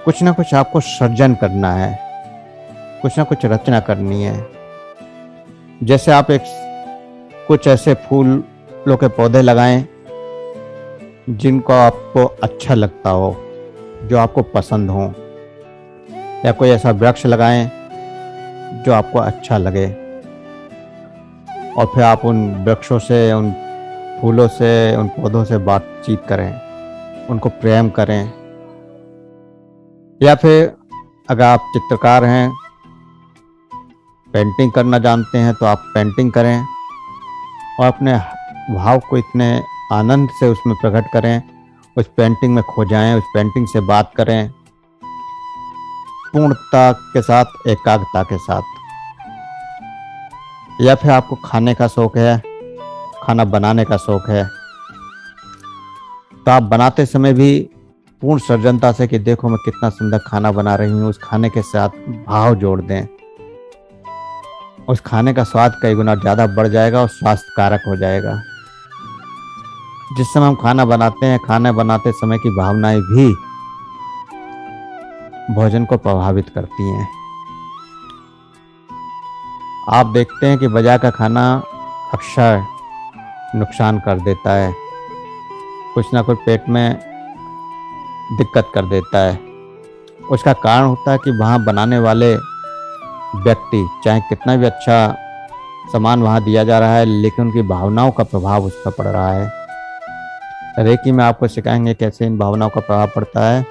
कुछ ना कुछ आपको सृजन करना है, कुछ ना कुछ रचना करनी है। जैसे आप कुछ ऐसे फूलों के पौधे लगाएं जिनको आपको अच्छा लगता हो, जो आपको पसंद हो, या कोई ऐसा वृक्ष लगाएं जो आपको अच्छा लगे, और फिर आप उन वृक्षों से, उन फूलों से, उन पौधों से बातचीत करें, उनको प्रेम करें। या फिर अगर आप चित्रकार हैं, पेंटिंग करना जानते हैं, तो आप पेंटिंग करें और अपने भाव को इतने आनंद से उसमें प्रकट करें, उस पेंटिंग में खो जाएं, उस पेंटिंग से बात करें पूर्णता के साथ, एकाग्रता के साथ। या फिर आपको खाने का शौक है, खाना बनाने का शौक है, तो आप बनाते समय भी पूर्ण सृजनता से कि देखो मैं कितना सुंदर खाना बना रही हूँ, उस खाने के साथ भाव जोड़ दें। उस खाने का स्वाद कई गुना ज़्यादा बढ़ जाएगा और स्वास्थ्य कारक हो जाएगा। जिस समय हम खाना बनाते हैं, खाना बनाते समय की भावनाएं भी भोजन को प्रभावित करती हैं। आप देखते हैं कि बाजार का खाना अक्सर नुकसान कर देता है, कुछ ना कुछ पेट में दिक्कत कर देता है। उसका कारण होता है कि वहाँ बनाने वाले व्यक्ति, चाहे कितना भी अच्छा सामान वहाँ दिया जा रहा है, लेकिन उनकी भावनाओं का प्रभाव उस पर पड़ रहा है। रेकी में आपको सिखाएंगे कैसे इन भावनाओं का प्रभाव पड़ता है।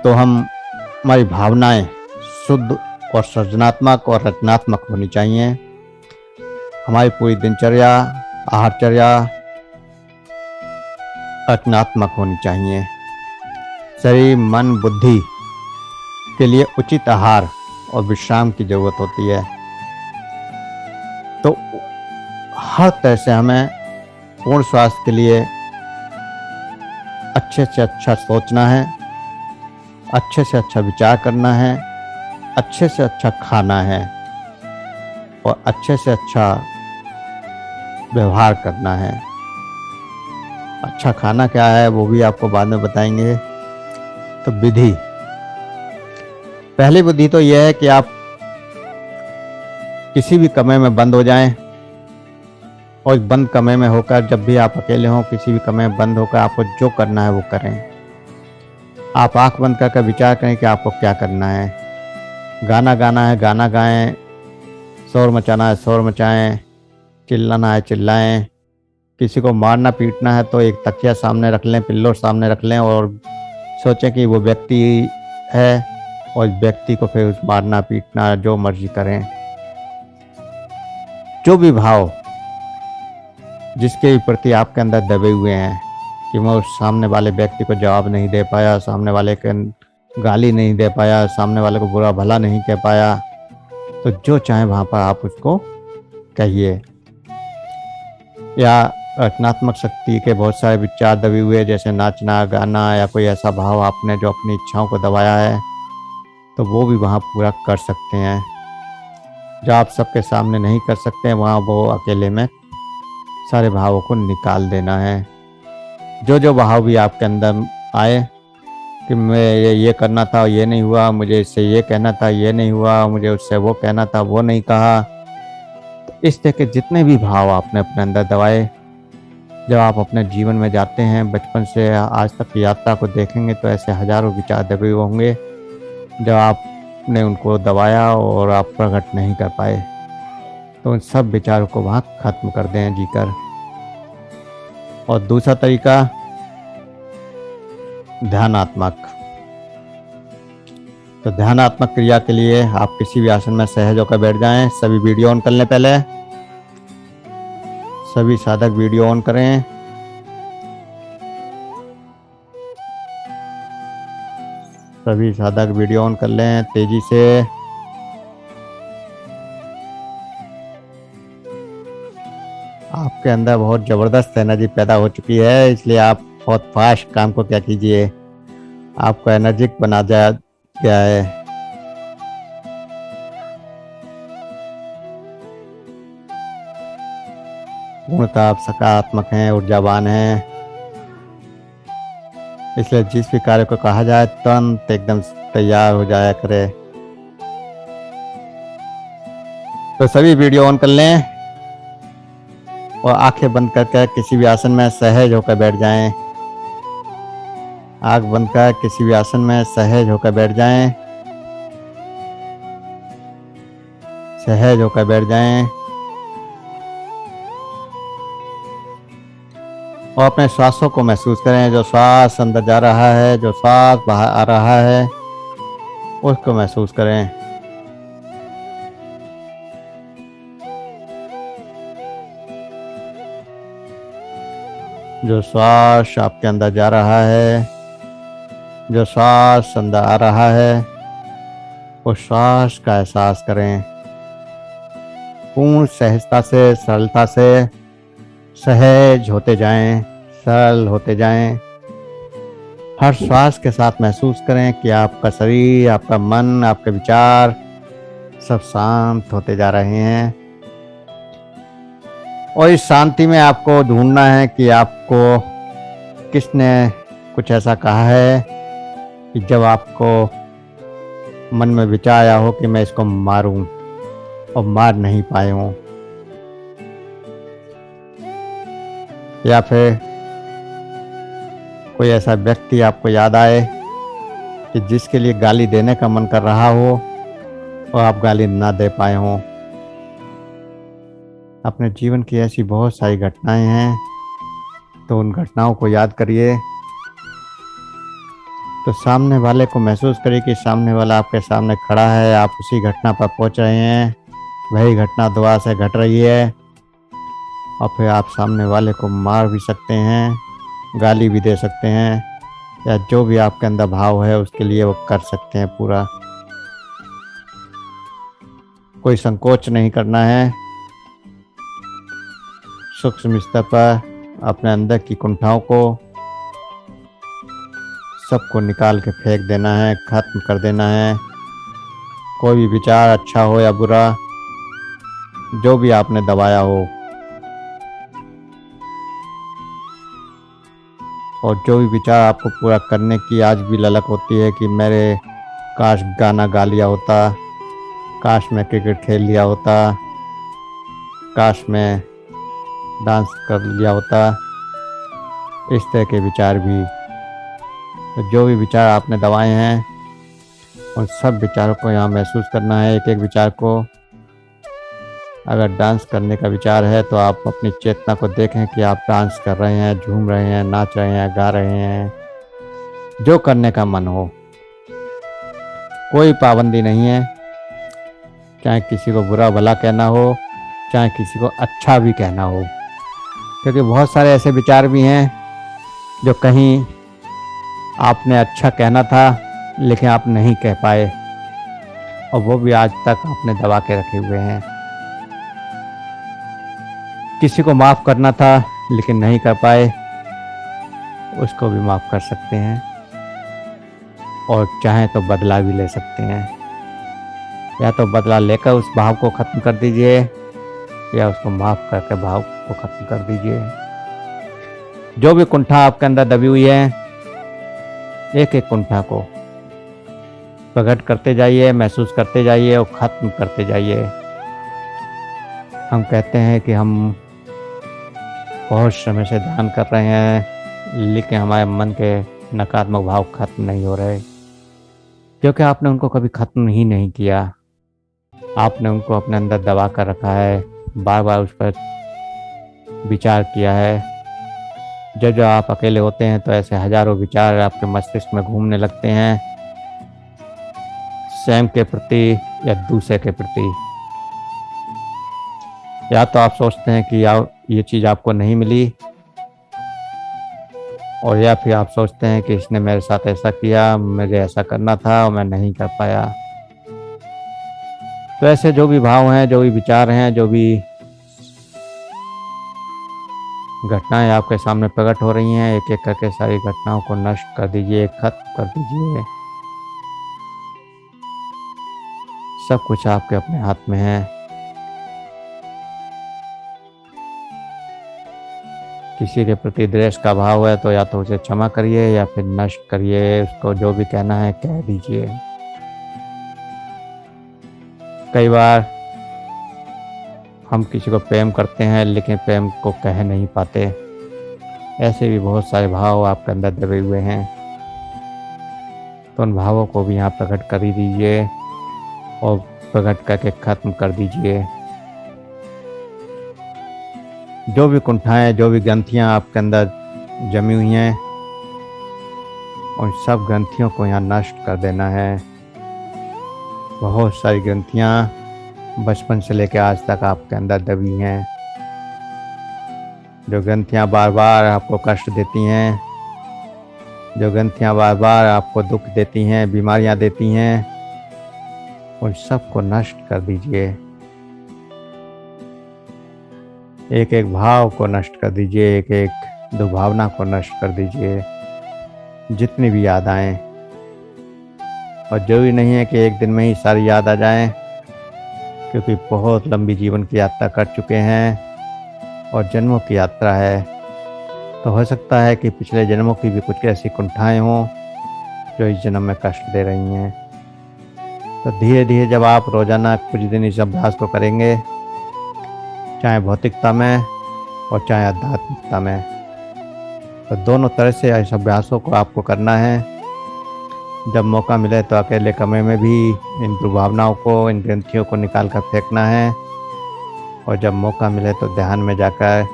तो हमारी भावनाएं शुद्ध और सृजनात्मक और रचनात्मक होनी चाहिए। हमारी पूरी दिनचर्या, आहारचर्या रचनात्मक होनी चाहिए। शरीर, मन, बुद्धि के लिए उचित आहार और विश्राम की जरूरत होती है। तो हर तरह से हमें पूर्ण स्वास्थ्य के लिए अच्छे से अच्छा सोचना है, अच्छे से अच्छा विचार करना है, अच्छे से अच्छा खाना है और अच्छे से अच्छा व्यवहार करना है। अच्छा खाना क्या है वो भी आपको बाद में बताएंगे। तो विधि, पहली विधि तो यह है कि आप किसी भी कमरे में बंद हो जाएं और बंद कमरे में होकर, जब भी आप अकेले हों, किसी भी कमरे में बंद होकर आपको जो करना है वो करें। आप आंख बंद करके विचार करें कि आपको क्या करना है। गाना गाना है, गाना गाएं। शोर मचाना है, शोर मचाएं। चिल्लाना है, चिल्लाएं। किसी को मारना पीटना है तो एक तकिया सामने रख लें, पिल्लो सामने रख लें और सोचें कि वो व्यक्ति है और व्यक्ति को फिर मारना पीटना जो मर्जी करें। जो भी भाव जिसके प्रति आपके अंदर दबे हुए हैं कि मैं उस सामने वाले व्यक्ति को जवाब नहीं दे पाया, सामने वाले के गाली नहीं दे पाया, सामने वाले को बुरा भला नहीं कह पाया, तो जो चाहे वहाँ पर आप उसको कहिए। या रचनात्मक शक्ति के बहुत सारे विचार दबे हुए, जैसे नाचना, गाना या कोई ऐसा भाव आपने जो अपनी इच्छाओं को दबाया है, तो वो भी वहाँ पूरा कर सकते हैं। जो आप सबके सामने नहीं कर सकते हैं, वहाँ वो अकेले में सारे भावों को निकाल देना है। जो जो भाव भी आपके अंदर आए कि मैं ये करना था, ये नहीं हुआ, मुझे इससे ये कहना था, ये नहीं हुआ, मुझे उससे वो कहना था, वो नहीं कहा, तो इस तरह के जितने भी भाव आपने अपने अंदर दबाए, जब आप अपने जीवन में जाते हैं, बचपन से आज तक की यात्रा को देखेंगे तो ऐसे हजारों विचार दबे हुए होंगे जब आपने उनको दबाया और आप प्रकट नहीं कर पाए। तो उन सब विचारों को वहाँ खत्म कर दें जीकर। और दूसरा तरीका ध्यानात्मक। तो ध्यानात्मक क्रिया के लिए आप किसी भी आसन में सहज होकर बैठ जाएं। सभी वीडियो ऑन कर लें। पहले सभी साधक वीडियो ऑन करें। सभी साधक वीडियो ऑन कर लें तेजी से। आपके अंदर बहुत ज़बरदस्त एनर्जी पैदा हो चुकी है, इसलिए आप बहुत फास्ट काम को क्या कीजिए, आपको एनर्जिक बना गया है। पूर्णतः आप सकारात्मक हैं, ऊर्जावान हैं, इसलिए जिस भी कार्य को कहा जाए तुरंत एकदम तैयार हो जाया करे। तो सभी वीडियो ऑन कर लें और आंखें बंद करके किसी भी आसन में सहज होकर बैठ जाएं। आंख बंद कर किसी भी आसन में सहज होकर बैठ जाएं। सहज होकर बैठ जाएं और अपने श्वासों को महसूस करें। जो श्वास अंदर जा रहा है, जो श्वास बाहर आ रहा है, उसको महसूस करें। जो श्वास आपके अंदर जा रहा है, जो श्वास अंदर आ रहा है, उस श्वास का एहसास करें। पूर्ण सहजता से, सरलता से सहज होते जाएं, सरल होते जाएं। हर श्वास के साथ महसूस करें कि आपका शरीर, आपका मन, आपके विचार सब शांत होते जा रहे हैं। और इस शांति में आपको ढूंढना है कि आपको किसने कुछ ऐसा कहा है कि जब आपको मन में विचार आया हो कि मैं इसको मारूं और मार नहीं पाए हों, या फिर कोई ऐसा व्यक्ति आपको याद आए कि जिसके लिए गाली देने का मन कर रहा हो और आप गाली ना दे पाए हों। अपने जीवन की ऐसी बहुत सारी घटनाएं हैं, तो उन घटनाओं को याद करिए। तो सामने वाले को महसूस करिए कि सामने वाला आपके सामने खड़ा है, आप उसी घटना पर पहुंच रहे हैं, वही घटना दोबारा से घट रही है, और फिर आप सामने वाले को मार भी सकते हैं, गाली भी दे सकते हैं, या जो भी आपके अंदर भाव है उसके लिए वो कर सकते हैं पूरा। कोई संकोच नहीं करना है। सूक्ष्म स्तर पर अपने अंदर की कुंठाओं को सबको निकाल के फेंक देना है, खत्म कर देना है। कोई भी विचार अच्छा हो या बुरा, जो भी आपने दबाया हो, और जो भी विचार आपको पूरा करने की आज भी ललक होती है कि मेरे काश गाना गा लिया होता, काश मैं क्रिकेट खेल लिया होता, काश मैं डांस कर लिया होता, इस तरह के विचार भी। तो जो भी विचार आपने दबाए हैं उन सब विचारों को यहाँ महसूस करना है, एक एक विचार को। अगर डांस करने का विचार है तो आप अपनी चेतना को देखें कि आप डांस कर रहे हैं, झूम रहे हैं, नाच रहे हैं, गा रहे हैं, जो करने का मन हो। कोई पाबंदी नहीं है, चाहे किसी को बुरा भला कहना हो, चाहे किसी को अच्छा भी कहना हो, क्योंकि बहुत सारे ऐसे विचार भी हैं जो कहीं आपने अच्छा कहना था लेकिन आप नहीं कह पाए, और वो भी आज तक आपने दबा के रखे हुए हैं। किसी को माफ़ करना था लेकिन नहीं कर पाए, उसको भी माफ़ कर सकते हैं, और चाहें तो बदला भी ले सकते हैं। या तो बदला लेकर उस भाव को ख़त्म कर दीजिए, या उसको माफ़ करके भाव को ख़त्म कर दीजिए। जो भी कुंठा आपके अंदर दबी हुई है, एक एक कुंठा को प्रकट करते जाइए, महसूस करते जाइए और ख़त्म करते जाइए। हम कहते हैं कि हम बहुत समय से ध्यान कर रहे हैं, लेकिन हमारे मन के नकारात्मक भाव खत्म नहीं हो रहे, क्योंकि आपने उनको कभी ख़त्म ही नहीं किया। आपने उनको अपने अंदर दबा कर रखा है, बार बार उस पर विचार किया है। जब जब आप अकेले होते हैं तो ऐसे हजारों विचार आपके मस्तिष्क में घूमने लगते हैं, स्वयं के प्रति या दूसरे के प्रति। या तो आप सोचते हैं कि ये चीज़ आपको नहीं मिली, और या फिर आप सोचते हैं कि इसने मेरे साथ ऐसा किया, मुझे ऐसा करना था और मैं नहीं कर पाया। तो ऐसे जो भी भाव हैं, जो भी विचार हैं, जो भी घटनाएं आपके सामने प्रकट हो रही हैं, एक एक करके सारी घटनाओं को नष्ट कर दीजिए, खत्म कर दीजिए। सब कुछ आपके अपने हाथ में है। किसी के प्रति द्वेष का भाव है तो या तो उसे क्षमा करिए या फिर नष्ट करिए, उसको जो भी कहना है कह दीजिए। कई बार हम किसी को प्रेम करते हैं लेकिन प्रेम को कह नहीं पाते। ऐसे भी बहुत सारे भाव आपके अंदर दबे हुए हैं, तो उन भावों को भी यहाँ प्रकट कर ही दीजिए और प्रकट करके ख़त्म कर दीजिए। जो भी कुंठाएं, जो भी ग्रंथियाँ आपके अंदर जमी हुई हैं, उन सब ग्रंथियों को यहाँ नष्ट कर देना है। बहुत सारी ग्रंथियाँ बचपन से लेकर आज तक आपके अंदर दबी हैं, जो ग्रंथियाँ बार बार आपको कष्ट देती हैं, जो ग्रंथियाँ बार बार आपको दुख देती हैं, बीमारियाँ देती हैं, उन सब को नष्ट कर दीजिए। एक एक भाव को नष्ट कर दीजिए, एक एक दुर्भावना को नष्ट कर दीजिए, जितनी भी याद आएँ। और जरूरी नहीं है कि एक दिन में ही सारी याद आ जाएं, क्योंकि बहुत लंबी जीवन की यात्रा कर चुके हैं और जन्मों की यात्रा है। तो हो सकता है कि पिछले जन्मों की भी कुछ ऐसी कुंठाएं हों जो इस जन्म में कष्ट दे रही हैं। तो धीरे धीरे जब आप रोजाना कुछ दिन इस अभ्यास को करेंगे, चाहे भौतिकता में और चाहे आध्यात्मिकता में, तो दोनों तरह से इस अभ्यासों को आपको करना है। जब मौका मिले तो अकेले कमरे में भी इन दुर्भावनाओं को, इन ग्रंथियों को निकाल कर फेंकना है, और जब मौका मिले तो ध्यान में जाकर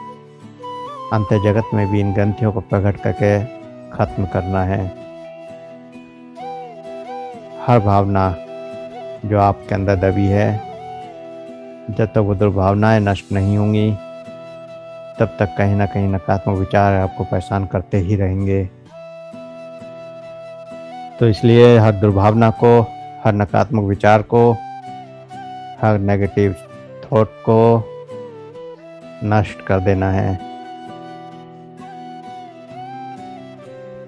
अंत जगत में भी इन ग्रंथियों को प्रकट करके खत्म करना है। हर भावना जो आपके अंदर दबी है, जब तक वो दुर्भावनाएं नष्ट नहीं होंगी, तब तक कहीं ना कहीं नकारात्मक विचार आपको परेशान करते ही रहेंगे। तो इसलिए हर दुर्भावना को, हर नकारात्मक विचार को, हर नेगेटिव थॉट को नष्ट कर देना है।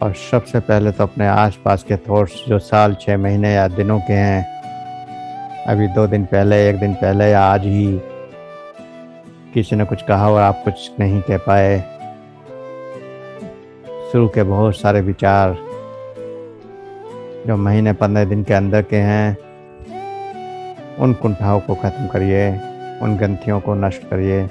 और सबसे पहले तो अपने आसपास के थॉट्स जो साल, 6 महीने या दिनों के हैं, अभी 2 दिन पहले, 1 दिन पहले या आज ही किसी ने कुछ कहा और आप कुछ नहीं कह पाए, शुरू के बहुत सारे विचार जो महीने 15 दिन के अंदर के हैं, उन कुंठाओं को खत्म करिए, उन ग्रंथियों को नष्ट करिए।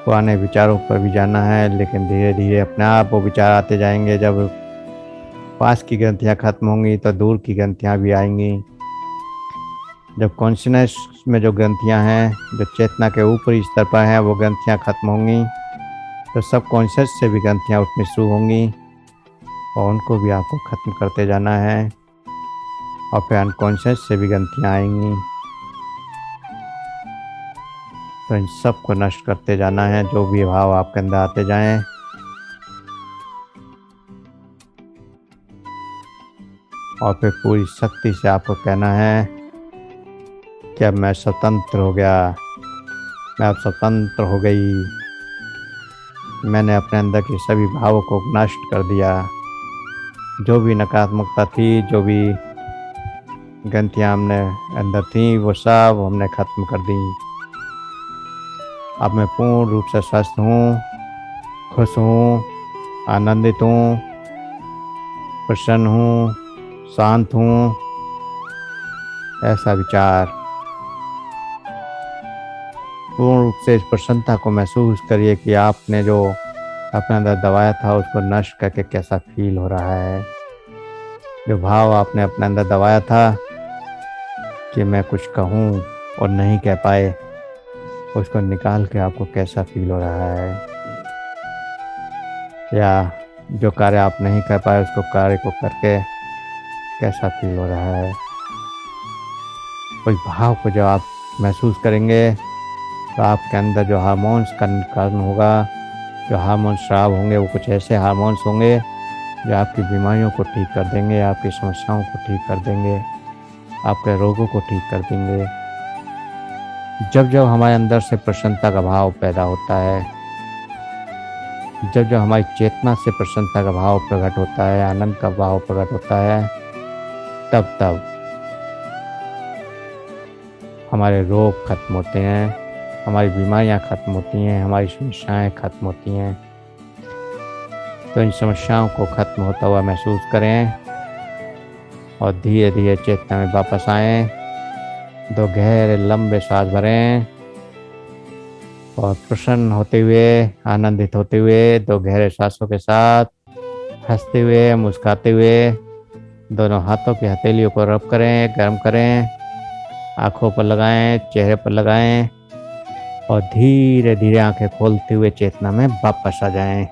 पुराने विचारों पर भी जाना है, लेकिन धीरे धीरे अपने आप वो विचार आते जाएंगे। जब पास की ग्रंथियाँ खत्म होंगी तो दूर की ग्रंथियाँ भी आएंगी। जब कॉन्शियसनेस में जो ग्रंथियाँ हैं, जो चेतना के ऊपरी स्तर पर हैं, वो ग्रंथियाँ खत्म होंगी, तो सब कॉन्शियस से भी ग्रंथियाँ उठनी शुरू होंगी, और उनको भी आपको ख़त्म करते जाना है। और फिर अनकॉन्शियस से भी ग्रंथियाँ आएंगी, तो इन सब को नष्ट करते जाना है। जो भी भाव आपके अंदर आते जाएं, और फिर पूरी शक्ति से आपको कहना है कि अब मैं स्वतंत्र हो गया, मैं अब स्वतंत्र हो गई, मैंने अपने अंदर के सभी भावों को नष्ट कर दिया। जो भी नकारात्मकता थी, जो भी ग्रंथियाँ हमने अंदर थी, वो सब हमने ख़त्म कर दी। अब मैं पूर्ण रूप से स्वस्थ हूँ, खुश हूँ, आनंदित हूँ, प्रसन्न हूँ, शांत हूँ। ऐसा विचार पूर्ण रूप से इस प्रसन्नता को महसूस करिए कि आपने जो अपने अंदर दबाया था उसको नष्ट करके कैसा फील हो रहा है। जो भाव आपने अपने अंदर दबाया था कि मैं कुछ कहूँ और नहीं कह पाए, उसको निकाल के आपको कैसा फील हो रहा है। या जो कार्य आप नहीं कर पाए, उसको कार्य को करके कैसा फील हो रहा है। उस भाव को जब आप महसूस करेंगे तो आपके अंदर जो हार्मोन्स का निकालन होगा, जो हार्मोन स्राव होंगे, वो कुछ ऐसे हार्मोन्स होंगे जो आपकी बीमारियों को ठीक कर देंगे, आपकी समस्याओं को ठीक कर देंगे, आपके रोगों को ठीक कर देंगे। जब जब हमारे अंदर से प्रसन्नता का भाव पैदा होता है, जब जब हमारी चेतना से प्रसन्नता का भाव प्रकट होता है, आनंद का भाव प्रकट होता है, तब तब हमारे रोग खत्म होते हैं, हमारी बीमारियां खत्म होती हैं, हमारी समस्याएं खत्म होती हैं। तो इन समस्याओं को खत्म होता हुआ महसूस करें और धीरे धीरे चेतना में वापस आएं। 2 गहरे लंबे सांस भरें और प्रसन्न होते हुए, आनंदित होते हुए 2 गहरे सांसों के साथ हंसते हुए, मुस्कुराते हुए दोनों हाथों की हथेलियों को रब करें, गर्म करें, आँखों पर लगाएं, चेहरे पर लगाएं, और धीरे धीरे आंखें खोलते हुए चेतना में वापस आ जाएं।